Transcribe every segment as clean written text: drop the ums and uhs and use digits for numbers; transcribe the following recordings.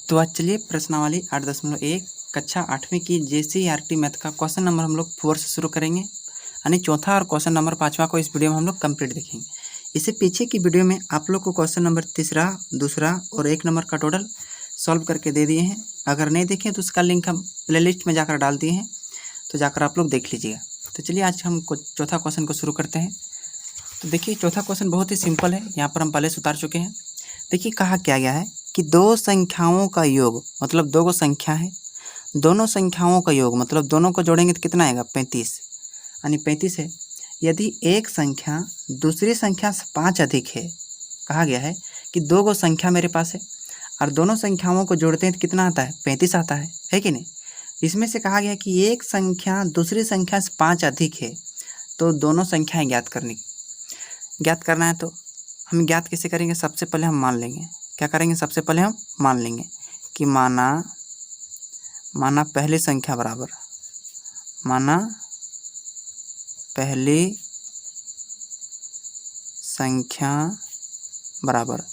तो आज चलिए प्रश्नावली 8.1 कक्षा 8वीं की JCERT मैथ का क्वेश्चन नंबर हम लोग 4 से शुरू करेंगे, यानी चौथा और क्वेश्चन नंबर 5वां को इस वीडियो में हम लोग कंप्लीट देखेंगे। इससे पीछे की वीडियो में आप लोग को क्वेश्चन नंबर तीसरा, दूसरा और 1 नंबर का टोटल सॉल्व करके दे दिए हैं। अगर नहीं देखें तो उसका लिंक हम प्लेलिस्ट में जाकर डाल दिए हैं, तो जाकर आप लोग देख लीजिएगा। तो चलिए आज हम चौथा क्वेश्चन को शुरू करते हैं। तो देखिए चौथा क्वेश्चन बहुत ही सिंपल है, यहाँ पर हम पहले से उतार चुके हैं। देखिए कहा क्या गया है कि दो संख्याओं का योग, मतलब दो गो संख्या है, दोनों संख्याओं का योग मतलब दोनों को जोड़ेंगे तो कितना आएगा 35, यानी 35 है। यदि एक संख्या दूसरी संख्या से 5 अधिक है, कहा गया है कि दो गो संख्या मेरे पास है और दोनों संख्याओं को जोड़ते हैं तो कितना आता है 35 आता है कि नहीं। इसमें से कहा गया कि एक संख्या दूसरी संख्या से 5 अधिक है, तो दोनों संख्याएं ज्ञात करना है। तो हम ज्ञात कैसे करेंगे? सबसे पहले हम मान लेंगे, क्या करेंगे? सबसे पहले हम मान लेंगे कि माना पहली संख्या बराबर, माना पहली संख्या बराबर,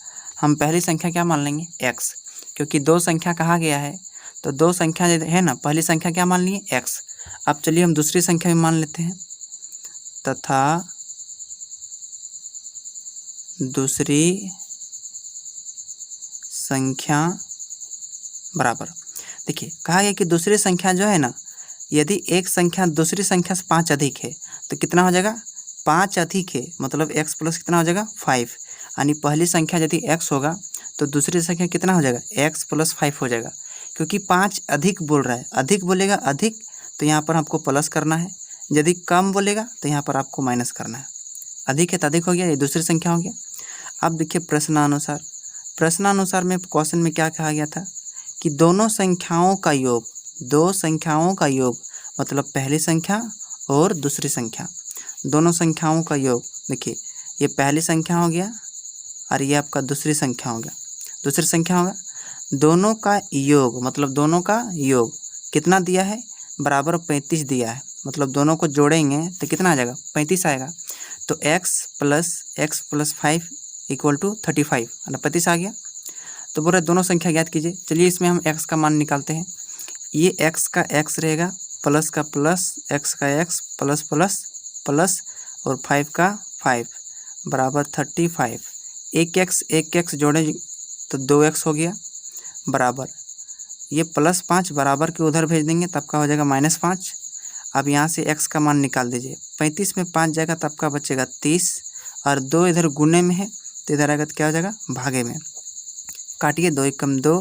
हम पहली संख्या क्या मान लेंगे? x, क्योंकि दो संख्या कहा गया है तो दो संख्या है ना, पहली संख्या क्या मान लिए? x। अब चलिए हम दूसरी संख्या भी मान लेते हैं, तथा दूसरी संख्या बराबर। देखिए कहा गया कि दूसरी संख्या जो है ना, यदि एक संख्या दूसरी संख्या से 5 अधिक है तो कितना हो जाएगा? 5 अधिक है मतलब x प्लस कितना हो जाएगा? 5, यानी पहली संख्या यदि x होगा तो दूसरी संख्या कितना हो जाएगा? x प्लस 5 हो जाएगा, क्योंकि 5 अधिक बोल रहा है। अधिक बोलेगा अधिक तो यहाँ पर आपको प्लस करना है, यदि कम बोलेगा तो यहाँ पर आपको माइनस करना है। अधिक है तो अधिक हो गया, ये दूसरी संख्या हो गया। अब देखिए प्रश्नानुसार में क्वेश्चन में क्या कहा गया था कि दोनों संख्याओं का योग, दो संख्याओं का योग मतलब पहली संख्या और दूसरी संख्या, दोनों संख्याओं का योग। देखिए ये पहली संख्या हो गया और ये आपका दूसरी संख्या हो गया, दूसरी संख्या होगा। दोनों का योग मतलब दोनों का योग कितना दिया है? बराबर 35 दिया है, मतलब दोनों को जोड़ेंगे तो कितना आ जाएगा? 35 आएगा। तो x प्लस 5 इक्वल टू 35, मतलब 35 आ गया। तो बोल रहे दोनों संख्या ज्ञात कीजिए। चलिए इसमें हम x का मान निकालते हैं। ये x का x रहेगा, प्लस का प्लस, x का x, प्लस प्लस प्लस और 5 का 5 बराबर 35। एक x जोड़े तो 2x हो गया, बराबर ये प्लस 5 बराबर के उधर भेज देंगे तब का हो जाएगा -5। अब यहाँ से x का मान निकाल दीजिए। 35 में 5 जाएगा तब का बचेगा 30, और 2 इधर गुने में है तो इधर आएगा तो क्या हो जाएगा? भागे में। काटिए, 2 एकम 2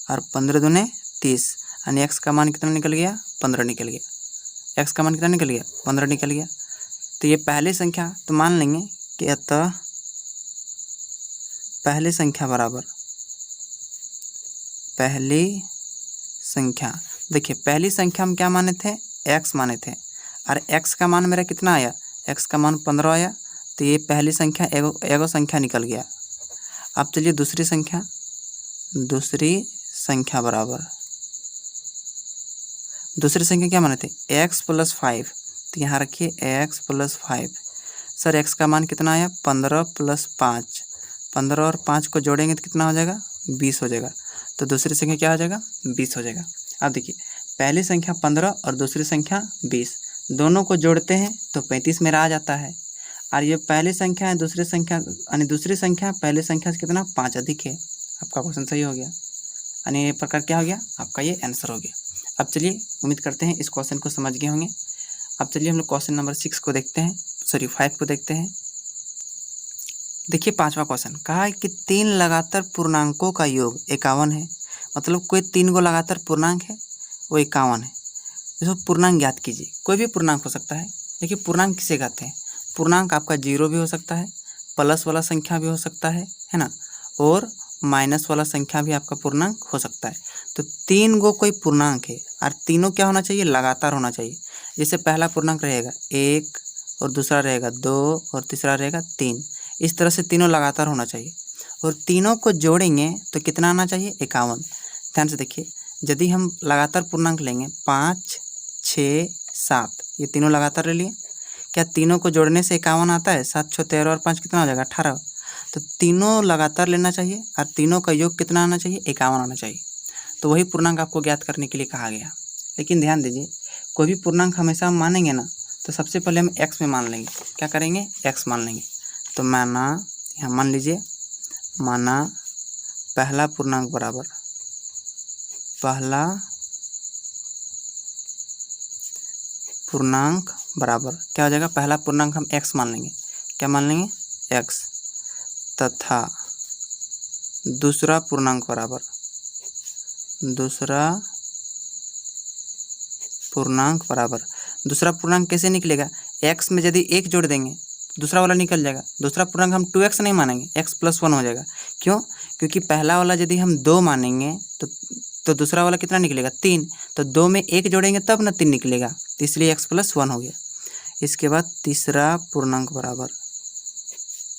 और 15 दूने 30, यानी x का मान कितना निकल गया? 15 निकल गया। x का मान कितना निकल गया? 15 निकल गया। तो ये पहली संख्या, तो मान लेंगे कि अतः पहली संख्या बराबर पहली संख्या। देखिए पहली संख्या हम क्या माने थे? x माने थे, और x का मान मेरा कितना आया? x का मान 15 आया, तो ये पहली संख्या एगो संख्या निकल गया। अब चलिए दूसरी संख्या बराबर, दूसरी संख्या क्या माने थे? x प्लस 5, तो यहाँ रखिए x प्लस 5। सर x का मान कितना आया? 15 प्लस 5, 15 और 5 को जोड़ेंगे तो कितना हो जाएगा? 20 हो जाएगा। तो दूसरी संख्या क्या हो जाएगा? 20 हो जाएगा। अब देखिए पहली संख्या 15 और दूसरी संख्या 20, दोनों को जोड़ते हैं तो 35 मेरा आ जाता है। और ये पहली संख्या है, दूसरी संख्या यानी दूसरी संख्या पहली संख्या से कितना? 5 अधिक है। आपका क्वेश्चन सही हो गया, यानी ये प्रकार क्या हो गया? आपका ये आंसर हो गया। अब चलिए उम्मीद करते हैं इस क्वेश्चन को समझ गए होंगे। अब चलिए हम लोग क्वेश्चन नंबर 6 को देखते हैं, 5 को देखते हैं। देखिए 5वां क्वेश्चन कहा है कि 3 लगातार पूर्णांकों का योग 51 है, मतलब कोई 3 गो लगातार पूर्णांक है वो 51 है। इसको पूर्णांक ज्ञात कीजिए। कोई भी पूर्णांक हो सकता है। देखिए पूर्णांक किसे कहते हैं? पूर्णांक आपका 0 भी हो सकता है, प्लस वाला संख्या भी हो सकता है ना, और माइनस वाला संख्या भी आपका पूर्णांक हो सकता है। तो 3 गो कोई पूर्णांक है और तीनों क्या होना चाहिए? लगातार होना चाहिए। जैसे पहला पूर्णांक रहेगा 1, और दूसरा रहेगा 2, और तीसरा रहेगा 3। इस तरह से तीनों लगातार होना चाहिए, और तीनों को जोड़ेंगे तो कितना आना चाहिए? 51। ध्यान से देखिए, यदि हम लगातार पूर्णांक लेंगे 5, 6, 7, ये तीनों लगातार ले लिए, क्या तीनों को जोड़ने से 51 आता है? 7, 6, 13 और 5 कितना हो जाएगा? 18। तो तीनों लगातार लेना चाहिए और तीनों का योग कितना आना चाहिए? 51 आना चाहिए। तो वही पूर्णांक आपको ज्ञात करने के लिए कहा गया। लेकिन ध्यान दीजिए, कोई भी पूर्णांक हमेशा हम मानेंगे ना, तो सबसे पहले हम x में मान लेंगे। क्या करेंगे? x मान लेंगे। तो माना, यहाँ मान लीजिए, माना पहला पूर्णांक बराबर, पहला पूर्णांक बराबर क्या हो जाएगा? पहला पूर्णांक हम x मान लेंगे। क्या मान लेंगे? x, तथा दूसरा पूर्णांक बराबर, दूसरा पूर्णांक बराबर, दूसरा पूर्णांक कैसे निकलेगा? x में यदि 1 जोड़ देंगे दूसरा वाला निकल जाएगा। दूसरा पूर्णांक हम 2x नहीं मानेंगे, x + 1 हो जाएगा। क्यों? क्योंकि पहला वाला यदि हम 2 मानेंगे तो दूसरा वाला कितना निकलेगा? 3। तो 2 में 1 जोड़ेंगे तब ना 3 निकलेगा, तो इसलिए x + 1 हो गया। इसके बाद तीसरा पूर्णांक बराबर,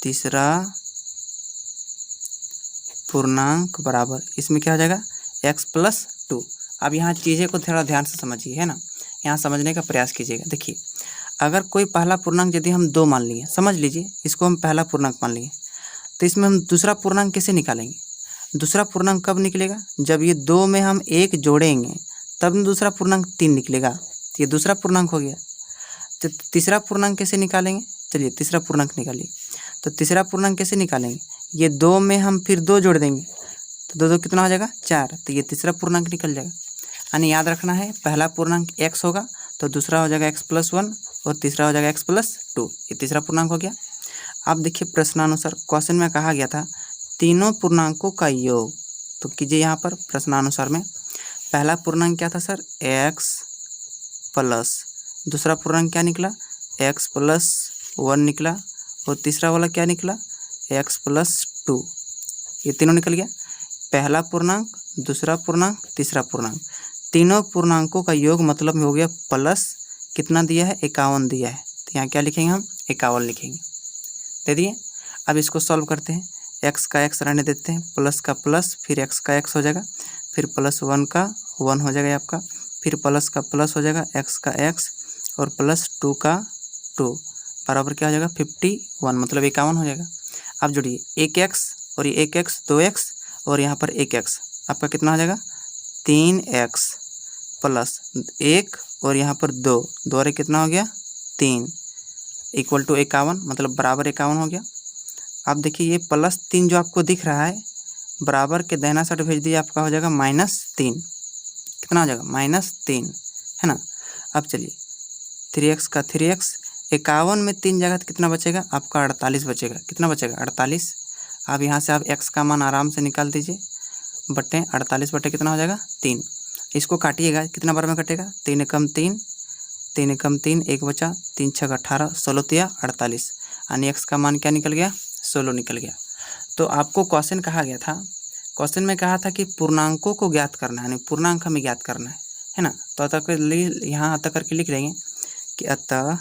तीसरा पूर्णांक बराबर, इसमें क्या हो जाएगा? x + 2। अब यहाँ चीज़ें को थोड़ा ध्यान से समझिए, है ना, यहाँ समझने का प्रयास कीजिएगा। देखिए, अगर कोई पहला पूर्णांक यदि हम 2 मान लिए, समझ लीजिए इसको हम पहला पूर्णांक मान लिए, तो इसमें हम दूसरा पूर्णांक कैसे निकालेंगे? दूसरा पूर्णांक कब निकलेगा? जब ये 2 में हम 1 जोड़ेंगे तब न दूसरा पूर्णांक 3 निकलेगा। तो ये दूसरा पूर्णांक हो गया। तो तीसरा पूर्णांक कैसे निकालेंगे? चलिए तीसरा पूर्णांक निकालिए। तो तीसरा पूर्णांक कैसे निकालेंगे? ये 2 में हम फिर 2 जोड़ देंगे, तो 2 2 कितना हो जाएगा? 4। तो ये तीसरा पूर्णांक निकल जाएगा। यानी याद रखना है, पहला पूर्णांक x होगा, तो दूसरा हो जाएगा x + 1 और तीसरा हो जाएगा x + 2। ये तीसरा पूर्णांक हो गया। अब देखिए प्रश्नानुसार क्वेश्चन में कहा गया था तीनों पूर्णांकों का योग। तो कीजिए यहाँ पर प्रश्नानुसार में पहला पूर्णांक क्या था सर? x प्लस, दूसरा पूर्णांक क्या निकला? x + 1 निकला, और तीसरा वाला क्या निकला? x + 2। ये तीनों निकल गया। पहला पूर्णांक, दूसरा पूर्णांक, तीसरा पूर्णांक, तीनों पूर्णांकों का योग मतलब हो गया प्लस कितना दिया है? 51 दिया है। तो यहाँ क्या लिखेंगे हम? 51 लिखेंगे। दे दिए। अब इसको सॉल्व करते हैं। x का x रहने देते हैं, प्लस का प्लस, फिर x का x हो जाएगा, फिर +1 का 1 हो जाएगा आपका, फिर प्लस का प्लस हो जाएगा, x का x और +2 का 2 बराबर क्या हो जाएगा? 51, मतलब 51 हो जाएगा। अब जोड़िए, 1x और ये 1x 2x और यहाँ पर 1x, आपका कितना हो जाएगा? 3x प्लस 1 और यहाँ पर 2, 2 और 1 कितना हो गया? 3 = 51, मतलब बराबर 51 हो गया। अब देखिए ये +3 जो आपको दिख रहा है, बराबर के दाहिना साइड भेज दिए, आपका हो जाएगा -3। कितना हो जाएगा? -3, है ना। अब चलिए 3x का 3x, 51 में 3 जगह तो कितना बचेगा? आपका 48 बचेगा। कितना बचेगा? 48। अब यहाँ से आप x का मान आराम से निकाल दीजिए, बटे 48 बटे कितना हो जाएगा? 3। इसको काटिएगा, कितना बार में कटेगा? 3 एकम 3, 3 एकम 3, 1 बचा, 3 छः 18, 16 तिया 48, यानी x का मान क्या निकल गया? 16 निकल गया। तो आपको क्वेश्चन कहा गया था, क्वेश्चन में कहा था कि पूर्णांकों को ज्ञात करना है, यानी पूर्णांक हमें ज्ञात करना है ना। तो अतः के लिए यहाँ अतः करके लिख लेंगे कि अतः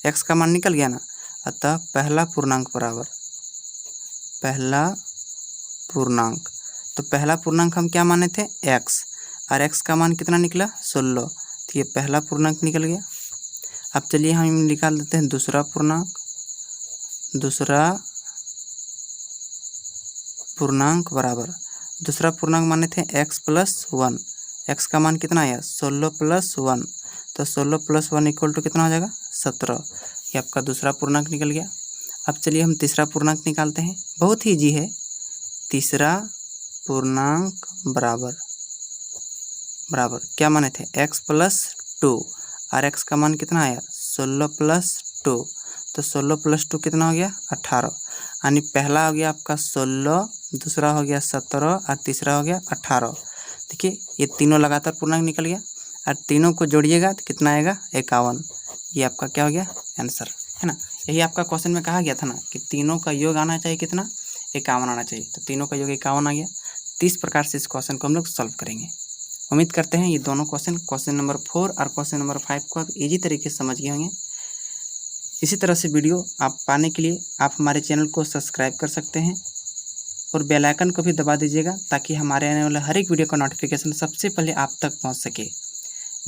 x का मान निकल गया ना, अतः पहला पूर्णांक बराबर, पहला पूर्णांक, तो पहला पूर्णांक हम क्या माने थे? x, और x का मान कितना निकला? 16। तो ये पहला पूर्णांक निकल गया। अब चलिए हम निकाल देते हैं दूसरा पूर्णांक। दूसरा पूर्णांक बराबर, दूसरा पूर्णांक माने थे x + 1, x का मान कितना आया? 16 + 1, तो 16 + 1 = कितना हो जाएगा? 17। ये आपका दूसरा पूर्णांक निकल गया। अब चलिए हम तीसरा पूर्णांक निकालते हैं, बहुत ही इजी है। तीसरा पूर्णांक बराबर, बराबर क्या माने थे? x + 2, और x का मान कितना आया? 16 + 2, तो 16 + 2 कितना हो गया? 18। यानी पहला हो गया आपका 16, दूसरा हो गया 17 और तीसरा हो गया 18। देखिए ये तीनों लगातार पूर्णांक निकल गया, और तीनों को जोड़िएगा तो कितना आएगा? 51। ये आपका क्या हो गया? आंसर, है ना। यही आपका क्वेश्चन में कहा गया था ना कि तीनों का योग आना चाहिए कितना? 51 आना चाहिए। तो तीनों का योग 51 आ गया। 30 प्रकार से इस क्वेश्चन को हम लोग सॉल्व करेंगे। उम्मीद करते हैं ये दोनों क्वेश्चन नंबर 4 और क्वेश्चन नंबर 5 को आप ईजी तरीके से समझ गए होंगे। इसी तरह से वीडियो आप पाने के लिए आप हमारे चैनल को सब्सक्राइब कर सकते हैं और बेल आइकन को भी दबा दीजिएगा, ताकि हमारे आने वाले हर एक वीडियो का नोटिफिकेशन सबसे पहले आप तक पहुंच सके।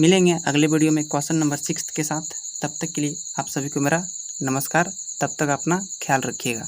मिलेंगे अगले वीडियो में क्वेश्चन नंबर 6 के साथ। तब तक के लिए आप सभी को मेरा नमस्कार। तब तक अपना ख्याल रखिएगा।